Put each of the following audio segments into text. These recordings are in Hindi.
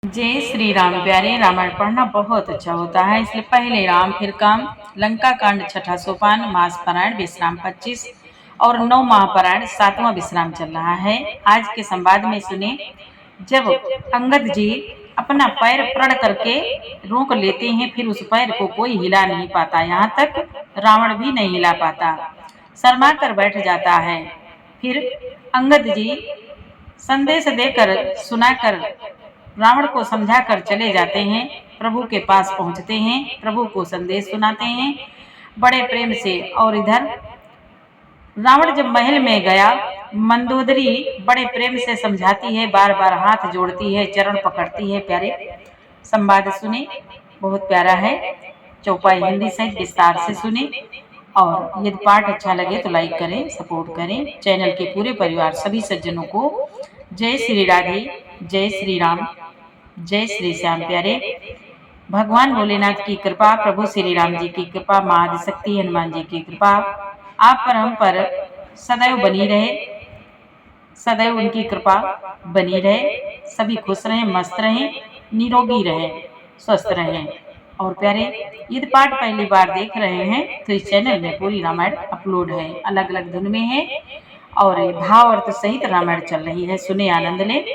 जय श्री राम। प्यारे, रामायण पढ़ना बहुत अच्छा होता है, इसलिए पहले राम फिर काम। लंका कांड छठा सोपान, मास पारायण विश्राम 25 और 9 महापारायण 7वां विश्राम चल रहा है। आज के संवाद में सुने, जब अंगद जी अपना पैर प्रण करके रोक लेते हैं, फिर उस पैर को कोई हिला नहीं पाता, यहाँ तक रावण भी नहीं हिला पाता, शर्मा कर बैठ जाता है। फिर अंगद जी संदेश देकर सुनाकर रावण को समझाकर चले जाते हैं। प्रभु के पास पहुंचते हैं, प्रभु को संदेश सुनाते हैं बड़े प्रेम से। और इधर रावण जब महल में गया, मंदोदरी बड़े प्रेम से समझाती है, बार बार हाथ जोड़ती है, चरण पकड़ती है। प्यारे, संवाद सुने, बहुत प्यारा है। चौपाई हिंदी सहित विस्तार से सुने। और यदि पाठ अच्छा लगे तो लाइक करें, सपोर्ट करें। चैनल के पूरे परिवार सभी सज्जनों को जय श्री राधे, जय श्री राम, जय श्री श्याम। प्यारे, भगवान भोलेनाथ की कृपा, प्रभु श्री राम जी की कृपा, मां आदिशक्ति हनुमान जी की कृपा आप पर हम पर सदैव बनी रहे, सदैव उनकी कृपा बनी रहे। सभी खुश रहें, मस्त रहें, निरोगी रहें, स्वस्थ रहें। और प्यारे, यदि पाठ पहली बार देख रहे हैं तो इस चैनल में पूरी रामायण अपलोड है, अलग अलग धुन में है और भाव अर्थ सहित रामायण चल रही है। सुने, आनंद लें।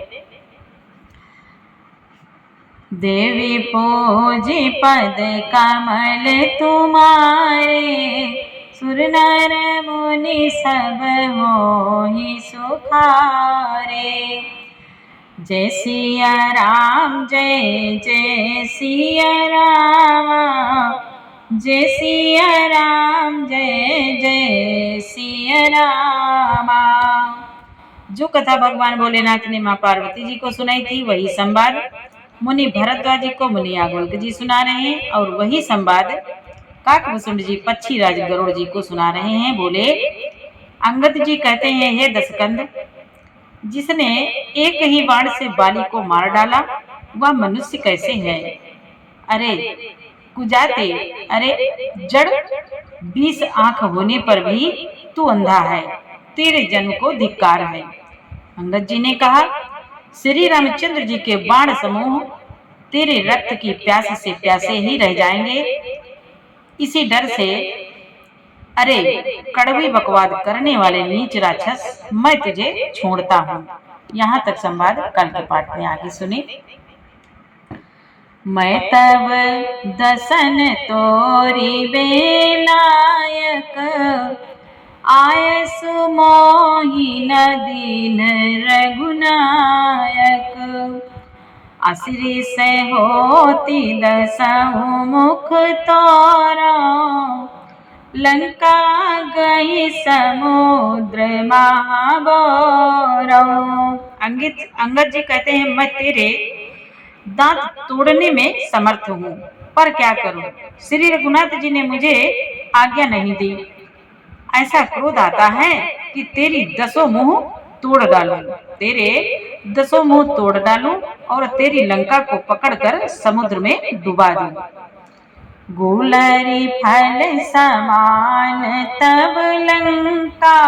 देवी पूजी पद कमल तुम्हारे, सुर नर मुनि सब होहि सुखारे। जय सिया राम, जय जय सिया राम, जय सिया राम, जय जय सिया राम। जो कथा भगवान भोलेनाथ ने मां पार्वती जी को सुनाई थी, वही संवाद मुनि भरद्वाज जी को मुनि याज्ञवल्क्य जी सुना रहे हैं। और वही संवाद काकभूषुंड जी पक्षीराज गरुड़ जी को सुना रहे हैं। बोले, अंगद जी कहते हैं, हे दशकंद, जिसने एक ही बाण से बाली को मार डाला, वह मनुष्य कैसे है? अरे कुजाते, अरे जड़, 20 आंख होने पर भी तू अंधा है, तेरे जन्म को धिक्कार है। अंगद जी ने कहा, श्री रामचंद्र जी के बाण समूह तेरे रक्त की प्यास से प्यासे ही रह जाएंगे। इसी डर से, अरे कड़वी बकवाद करने वाले नीच राक्षस, मैं तुझे छोड़ता हूँ। यहाँ तक संवाद कल के पाठ में आगे सुने। मैं तब दसन तोरी बेलायक, आय सुमोहि न दीन रघुनायक। आश्री से होती दसहु मुख तोरा, लंका गई समुद्र महाबोरो। अंगद जी कहते हैं, मैं तेरे दांत तोड़ने में समर्थ हूँ, पर क्या करूं? श्री रघुनाथ जी ने मुझे आज्ञा नहीं दी। ऐसा क्रोध आता है कि तेरी 10 मुंह तोड़ डालूं, तेरे 10 मुंह तोड़ डालूं और तेरी लंका को पकड़कर समुद्र में डुबा दूं। गुलरी फल समान तब लंका,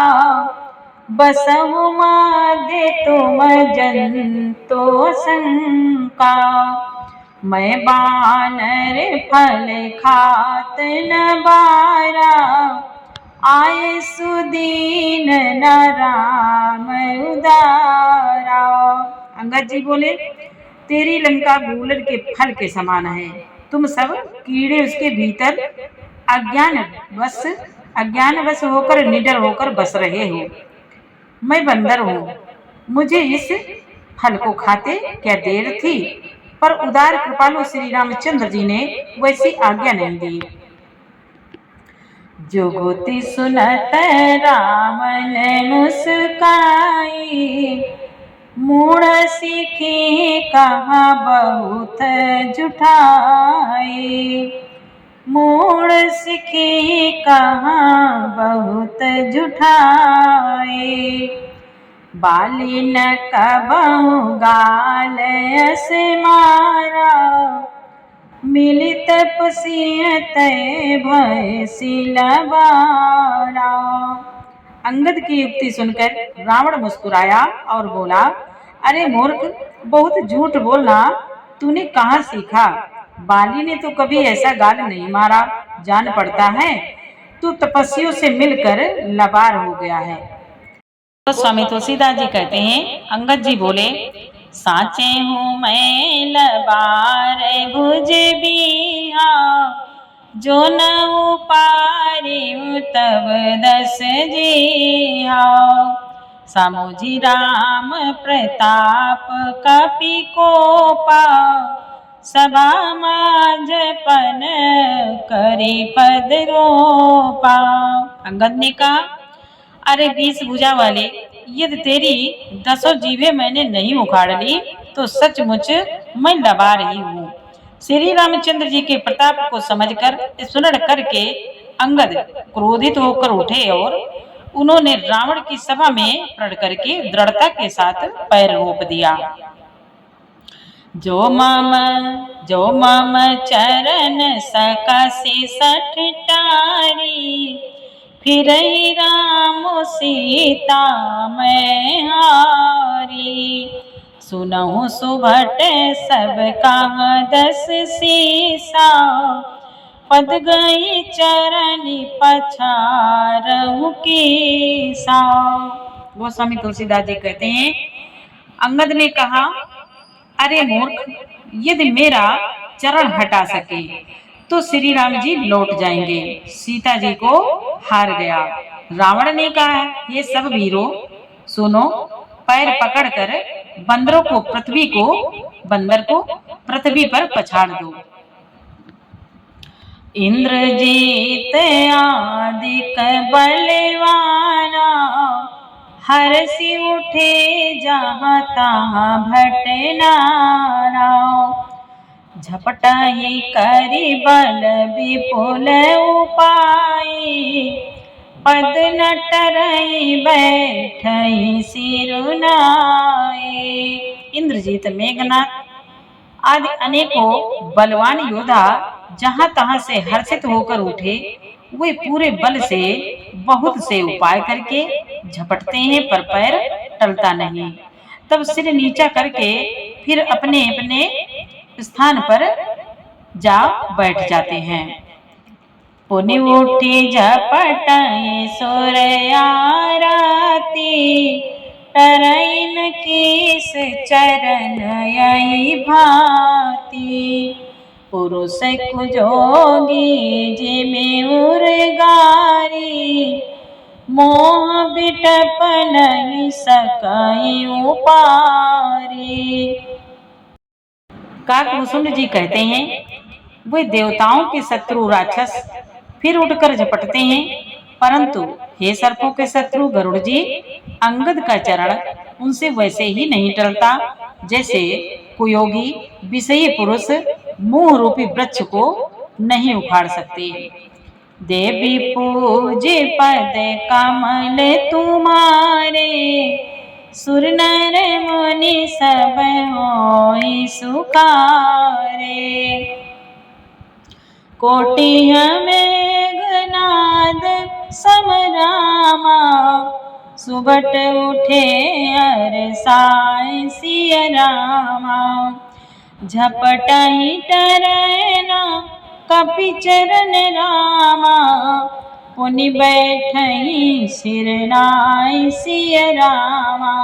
बसहु माधे तुम जंतो शंका। मैं बानर फल खात न बारा, आए सुदीन न राम उदारा। अंगद जी बोले, तेरी लंका गूलर के फल के समान है, तुम सब कीड़े उसके भीतर अज्ञानवश होकर, निडर होकर बस रहे हो। मैं बंदर हूँ, मुझे इस फल को खाते क्या देर थी, पर उदार कृपालु श्री रामचंद्र जी ने वैसी आज्ञा नहीं दी। जुगुति सुनत राम ने मुस्काई, मूढ़ सीखी कहा बहुत जुठाई। मूढ़ सीखी कहा बहुत जुठाई, बाली न कबहु गाल अस मारा। मिलित पसियत भय सिलबारा। अंगद की युक्ति सुनकर रावण मुस्कुराया और बोला, अरे मूर्ख, बहुत झूठ बोलना तूने कहाँ सीखा? बाली ने तो कभी ऐसा गाल नहीं मारा। जान पड़ता है तू तपस्वियों से मिलकर लबार हो गया है। तो स्वामी तुलसीदास जी कहते हैं, अंगद जी बोले, साचे हूँ मैं लबार भुज बिहा, जो न उपारियु तब दस जिहा। सामोजी राम प्रताप कपि कोपा, सभा माझपन करी पद रोपा। अंगद ने कहा, अरे 20 भुजा वाले, यदि तेरी 10 जीभे मैंने नहीं उखाड़ ली तो सचमुच मैं लबा रही हूँ। श्री रामचंद्र जी के प्रताप को समझकर स्मरण करके अंगद क्रोधित होकर उठे और उन्होंने रावण की सभा में प्रण करके दृढ़ता के साथ पैर रोप दिया। जो मम चरण सकसि सठ टारी, फिर राम सीता मैं हारी। सुनहु सुभट सब कहा 10 सीसा, पद गई चरण पछारहु कीसा। गोस्वामी तुलसीदास जी कहते हैं, अंगद ने कहा, अरे मूर्ख, यदि मेरा चरण हटा सके तो श्री राम जी लौट जाएंगे। सीता जी को हार गया। रावण ने कहा, ये सब वीरों सुनो, पैर पकड़कर बंदर को पृथ्वी पर पछाड़ दो। इंद्रजीत आदिक बलवाना, हरसि उठे जहाँ तहाँ भटनाना। झपटहि करि बल विपुल उपाय, पद न टरई बैठई सिरुनाए। इंद्रजीत, मेघनाथ आदि अनेकों बलवान योद्धा जहां तहां से हर्षित होकर उठे, वे पूरे बल से बहुत से उपाय करके झपटते हैं पर पैर टलता नहीं। तब सिर नीचा करके फिर अपने अपने स्थान पर जा बैठ जाते हैं। पुनि उठी झपटाई सुर आरती, टरैन कीस चरण यही भांति। पुरुष कुजोगी जिमि उर्गारी, मोह बिटप नहीं सकई उपारी। काकभूषुंड जी कहते हैं, वे देवताओं के शत्रु राक्षस फिर उठकर झपटते हैं, परंतु हे सर्पों के शत्रु गरुड़ जी, अंगद का चरण उनसे वैसे ही नहीं टलता जैसे कुयोगी विषयी पुरुष मुंह रूपी वृक्ष को नहीं उखाड़ सकते। देवी पूजे पद कमल तुम्हारे, सुर नर मुनि सब होई सुखारे। कोटि मेघनाद समरामा, सुबट उठे अरसाय सिय रामा। झपटहि टरैना कपि चरण रामा, पुनि बैठहि सिरनाय सिय रामा।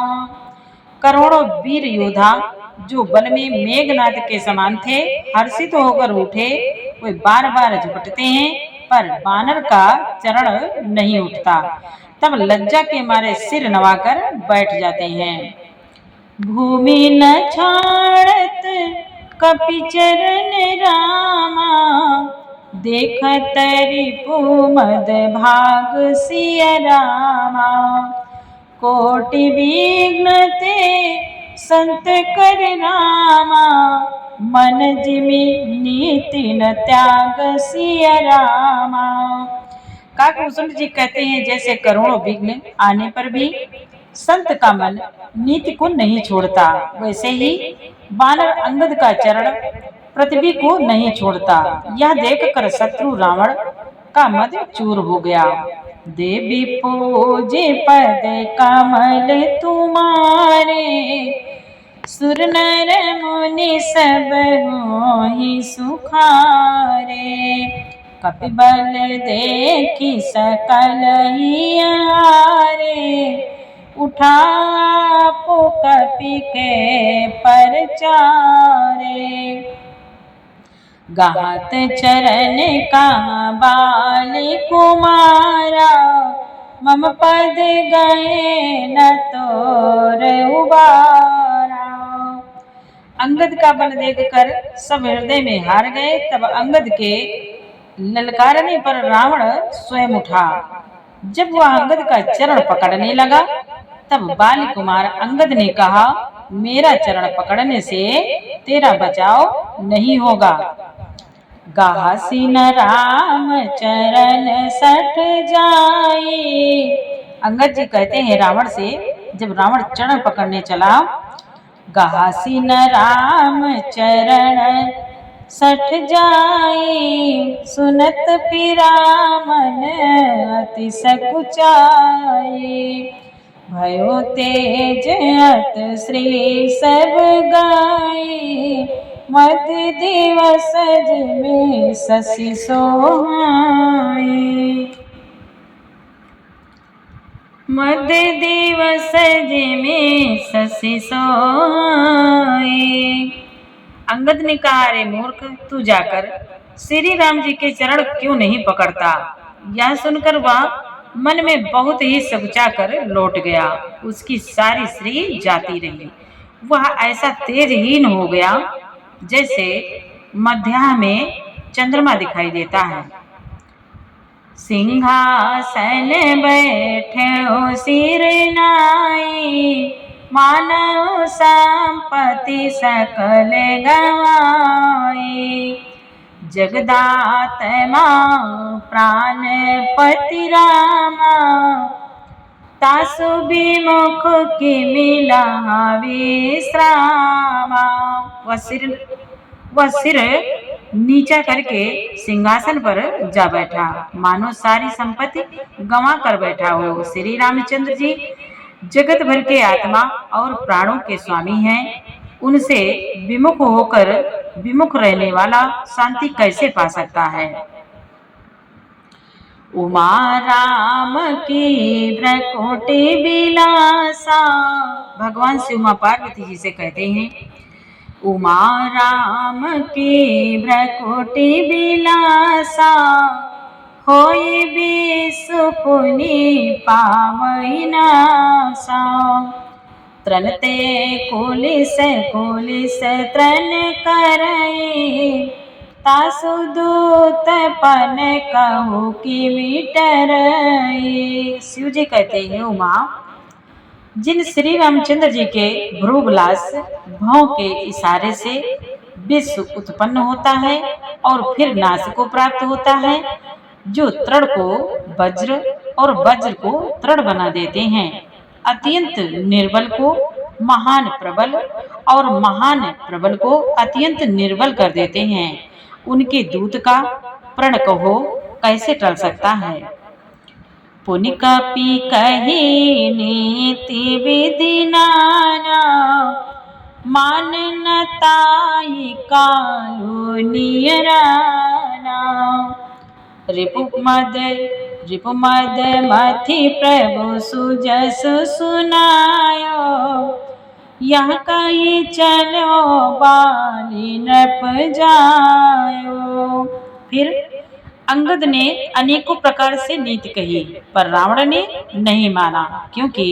करोड़ों वीर योद्धा जो बल में मेघनाद के समान थे, हर्षित होकर उठे। वे बार बार झपटते हैं पर बानर का चरण नहीं उठता। तब लज्जा के मारे सिर नवाकर बैठ जाते हैं। भूमि न छाड़त कपि चरण रामा, देखत रिपुमद भाग सिय रामा। कोटि विघ्न ते संत कर रामा, मन जिमि नीति न त्याग सिय रामा। काकभूषुंड जी कहते हैं, जैसे करोड़ों विघ्न आने पर भी संत का मन नीति को नहीं छोड़ता, वैसे ही बानर अंगद का चरण पृथ्वी को नहीं छोड़ता। यह देखकर शत्रु रावण का मद चूर हो गया। देवी पूजे पद कमल तुम्हारे, सुर नर मुनि सब होहि सुखारे। कपिबल देखि सकल ही हारे। उठा कपि के परचारे। गाहत चरण कहाँ बाली कुमारा। मम पद गए न तोर उबारा। अंगद का बल देखकर सब हृदय में हार गए। तब अंगद के ललकारने पर रावण स्वयं उठा। जब वह अंगद का चरण पकड़ने लगा तब बाली कुमार अंगद ने कहा, मेरा चरण पकड़ने से तेरा बचाव नहीं होगा। गासी न राम चरण सठ जाई। अंगद जी कहते हैं रावण से, जब रावण चरण पकड़ने चला, गासी न राम चरण सठ जाई। सुनत पिरामन अति सकुचाई। भयो तेज अत श्री सब गाई। मध्य दिवस में शशि सोहाई। मध्य दिवस में शशि सोहाई। अंगद ने कहा, अरे मूर्ख, तू जाकर श्री राम जी के चरण क्यों नहीं पकड़ता। यह सुनकर वह मन में बहुत ही सकुचा कर लौट गया। उसकी सारी श्री जाती रही। वह ऐसा तेजहीन हो गया जैसे मध्याह्न में चंद्रमा दिखाई देता है। सिंहासन बैठे सिर नाई। मानव संपत्ति सकल गवाई। जगदात्मा प्राणपति रामा। तासु विमुख की मिला विश्रामा। वह सिर नीचा करके सिंहासन पर जा बैठा, मानो सारी संपत्ति गंवा कर बैठा हो। श्री रामचंद्र जी जगत भर के आत्मा और प्राणों के स्वामी हैं। उनसे विमुख होकर विमुख रहने वाला शांति कैसे पा सकता है। उमा राम की भ्रकुटी बिलासा। भगवान शिव उमा पार्वती जी से कहते हैं, उमा राम की भ्रकुटी बिलासा। होई विषु पुनि पावई नासा। त्रनते कुलिस कुलिस त्रन करई। तासु दूत पन कहु की विटरई। शिव जी कहते हैं, उमा, जिन श्री रामचंद्र जी के भ्रूविलास भौं के इशारे से विश्व उत्पन्न होता है और फिर नाश को प्राप्त होता है, जो तृण को वज्र और वज्र को तृण बना देते हैं, अत्यंत निर्बल को महान प्रबल और महान प्रबल को अत्यंत निर्बल कर देते हैं, उनके दूत का प्रण कहो कैसे टल सकता है। पुनि कपि कही नीति विधि नाना। मान न ताई कालु नियराना। रिपुमद मथि प्रभु सुजसु सुनायो। यह कही चलो बाली नृप जायो। फिर अंगद ने अनेकों प्रकार से नीति कही, पर रावण ने नहीं माना, क्योंकि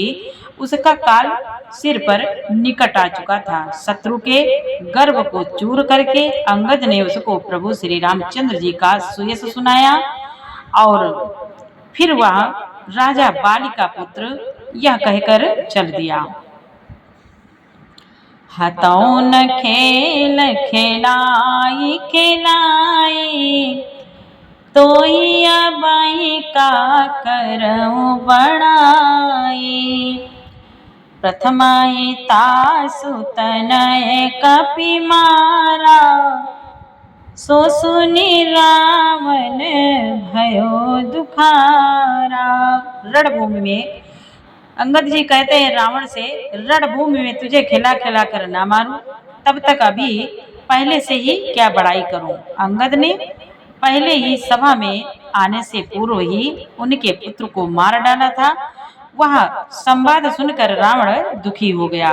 उसका काल सिर पर निकट आ चुका था। शत्रु के गर्व को चूर करके अंगद ने उसको प्रभु श्री रामचंद्र जी का सुयश सुनाया और फिर वह राजा बाली का पुत्र यह कहकर चल दिया, हतौ न खेल खेलाई खेलाई। तोई अबहि का करऊं बड़ाई। प्रथमाहि तासु तनय कपि मारा। सो सुनि रावण भयो दुखारा। रणभूमि में अंगद जी कहते हैं रावण से, रणभूमि में तुझे खिला खिला कर ना मारूं, तब तक अभी पहले से ही क्या बड़ाई करूं। अंगद ने पहले ही सभा में आने से पूर्व ही उनके पुत्र को मार डाला था। वह संवाद सुनकर रावण दुखी हो गया।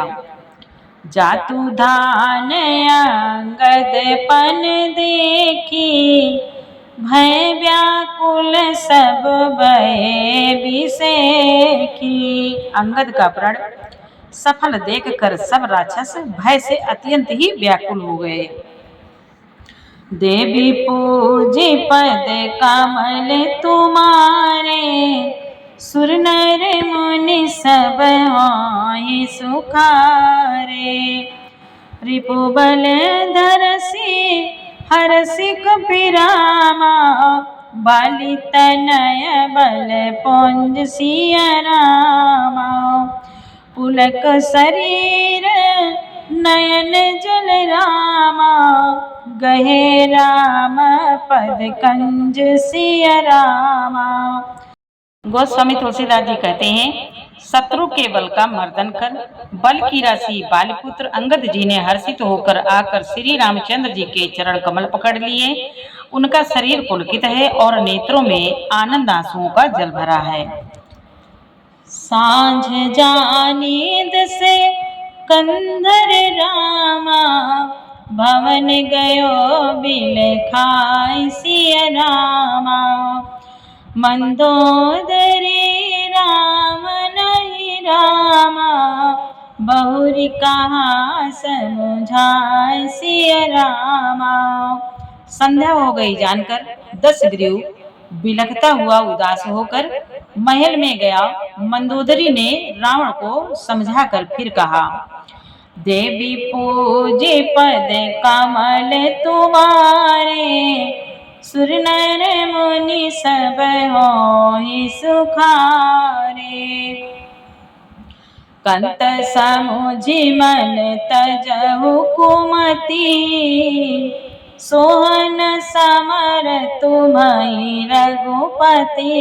जातु धान अंगद पन देखी, भय व्याकुल सब भय विसेखी। अंगद का प्रण सफल देखकर सब राक्षस भय से अत्यंत ही व्याकुल हो गए। देवी पूजी पद कमल तुम्हारे, सुर नर मुनि सब होय सुखारे। रिपुबल धरसी हरसि कपिरामा, बाली तनय बल पुंज सिय रामा। पुलक शरीर नयन जल रामा, गहे राम पद कंज सिय रामा। गोस्वामी तुलसीदास जी कहते हैं, शत्रु के बल का मर्दन कर, बल की राशि बालीपुत्र अंगद जी ने हर्षित होकर आकर श्री रामचंद्र जी के चरण कमल पकड़ लिए। उनका शरीर पुलकित है और नेत्रों में आनंद आंसुओं का जल भरा है। सांझ जानीद से कंधर रामा, भवन गयो बिलखाय सिय रामा। मंदोदरी राम नहीं रामा, बहुरी कहा समझाय सिय रामा। संध्या हो गई जानकर दशग्रीव बिलखता हुआ उदास होकर महल में गया। मंदोदरी ने रावण को समझाकर फिर कहा, देवी पूजे पद कमल तुम्हारे, सुर नर मुनि सब होय सुखारे। कंत समुझि मन तजहु कुमति, सोहन समर तुम्हि रघुपति।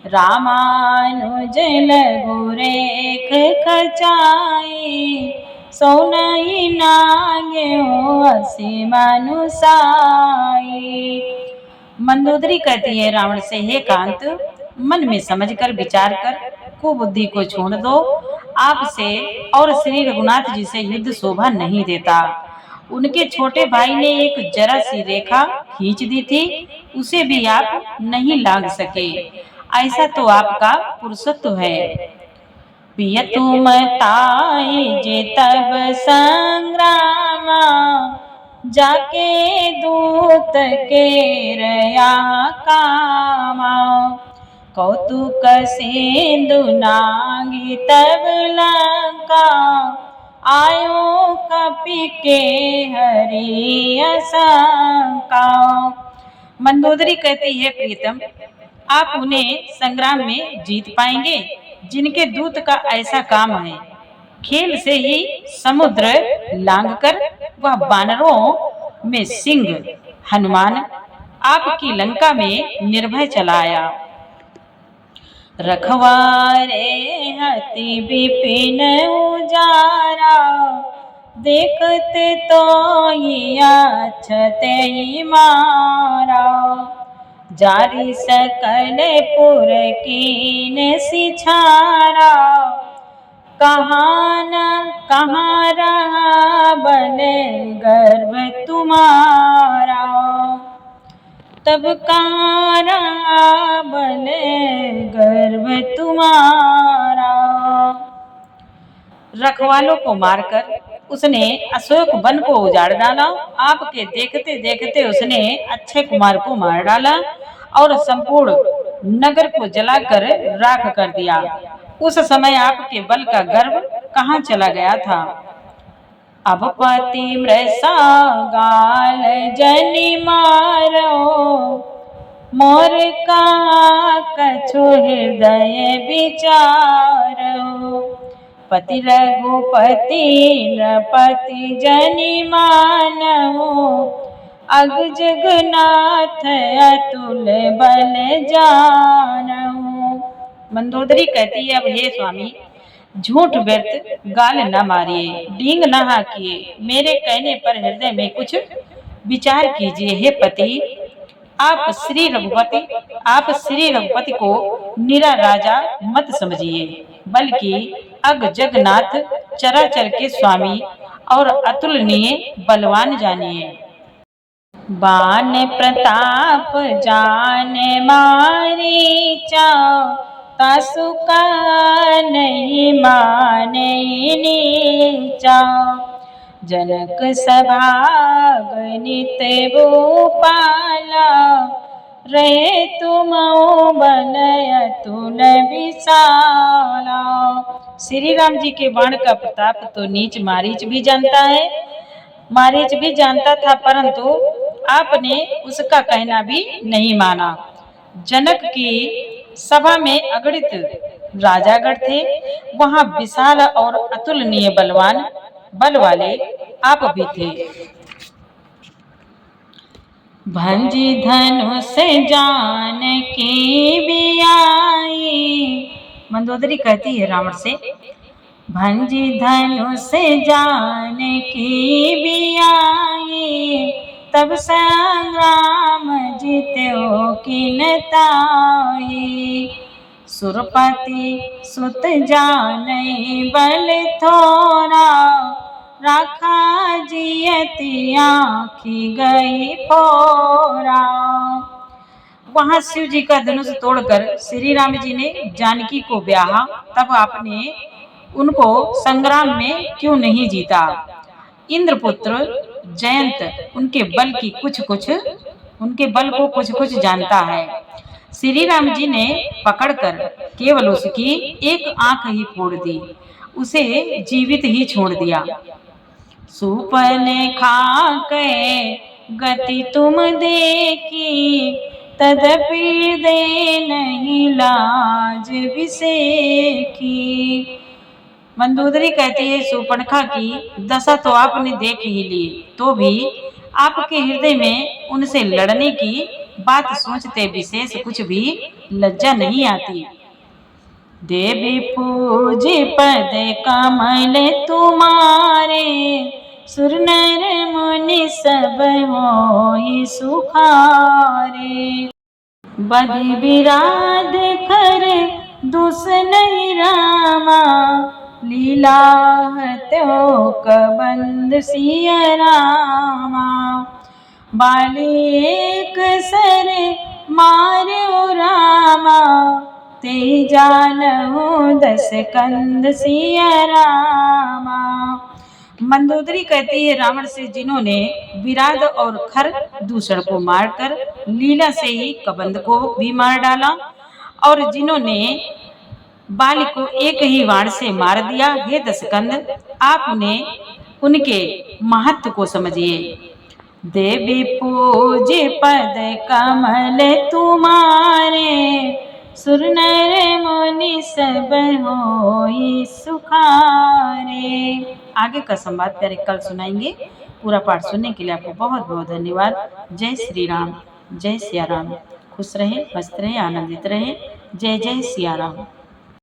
रामानुज लघु रेख खचाई, सोनहि नाग्यो असी मनुसाई। मंदोदरी कहती है रावण से, हे कांत, मन में समझकर विचार कर कुबुद्धि को छोड़ दो। आपसे और श्री रघुनाथ जी से युद्ध शोभा नहीं देता। उनके छोटे भाई ने एक जरा सी रेखा खींच दी थी, उसे भी आप नहीं लांघ सके। ऐसा तो आपका पुरुषत्व है। पिय तुम ताई जे तब संग्रामा, जाके दूत के रया कामा। कौतुक सिंधु नागी तब लंका, आयो कपि के हरि असंका। मंदोदरी कहती है, प्रीतम, आप उन्हें संग्राम में जीत पाएंगे जिनके दूत का ऐसा काम है। खेल से ही समुद्र लांघकर वह बानरों में सिंह हनुमान आपकी लंका में निर्भय चलाया। रखवारे हति विपिन उजारा, देखते तो ही अच्छते ही मारा। जारी सकल पुर कीन सिछारा, कहाँ न कहाँ रहा बल गर्भ तुम्हारा। तब कहाँ रहा बल गर्भ तुम्हारा। रखवालों को मारकर उसने अशोक वन को उजाड़ डाला। आपके देखते देखते उसने अक्षय कुमार को मार डाला और संपूर्ण नगर को जलाकर राख कर दिया। उस समय आपके बल का गर्व कहाँ चला गया था। अब पति मृषा गाल जनि मारो, मोर कहाँ कछु हृदय विचारो। पति रघुपति नृपति जनि मानहु, अग जगन्नाथ अतुल बल जानहु। मंदोदरी कहती है, अब हे स्वामी, झूठ व्यर्थ गाल न मारिए, डींग न हाकिए, मेरे कहने पर हृदय में कुछ विचार कीजिए। हे पति, आप श्री रघुपति को निरा राजा मत समझिए, बल्कि अग जगन्नाथ चराचर के स्वामी और अतुलनीय बलवान जानिए। बान प्रताप जान मारीचा, तासुका नहीं माने नीचा। जनक सभा गणित भूपाला, रहे तुम बनय तुल विशाला। श्री राम जी के बाण का प्रताप तो नीच मारीच भी जानता है, मारीच भी जानता था, परंतु आपने उसका कहना भी नहीं माना। जनक की सभा में अगणित राजागण थे, वहां विशाल और अतुलनीय बलवान बल वाले आप भी थे। भंजी धनुष जान की भी आई, मंदोदरी कहती है रावण से, भंजी धनुष जान की भी आई, तब संग्राम जीत्यो किन ताई। सुरपति सुत जाने बल थोरा, राखा जियति आँखी गई फोरा। वहां शिव जी का धनुष तोड़कर श्री राम जी ने जानकी को ब्याहा, तब आपने उनको संग्राम में क्यों नहीं जीता। इंद्रपुत्र जयंत उनके बल को कुछ कुछ जानता है। श्री राम जी ने पकड़कर केवल उसकी एक आंख ही फोड़ दी, उसे जीवित ही छोड़ दिया। सुपने खाके गति तुम देखी, तदपि दे नहीं लाज विसेखी। मंदोदरी कहती है, सुपर्णखा की दशा तो आपने देख ही ली, तो भी आपके हृदय में उनसे लड़ने की बात सोचते विशेष कुछ भी लज्जा नहीं आती। देवी पूजे पद कमल तुम्हारे, सुर नर मुनि सब होई सुखारे। बधि विराध कर दुस नहीं रामा, लीला हत्यो कबंद सिया रामा। बाली एक सर मार्यो रामा, ते जानहु दस कंद सिया रामा। मंदोदरी कहती है, रावण से जिन्होंने विराध और खर दूषण को मारकर लीला से ही कबंद को भी मार डाला, और जिन्होंने बाली को एक ही वाण से मार दिया, हे दशकंद, आप उनके महत्व को समझिए। देवी पूजे पद कमल तुम्हारे, सुर नर मुनि सब होई सुखारे। आगे का संवाद प्यारे कल सुनाएंगे। पूरा पाठ सुनने के लिए आपको बहुत बहुत धन्यवाद। जय श्री राम, जय सिया राम। खुश रहें, मस्त रहें, आनंदित रहें। जय जय सिया राम।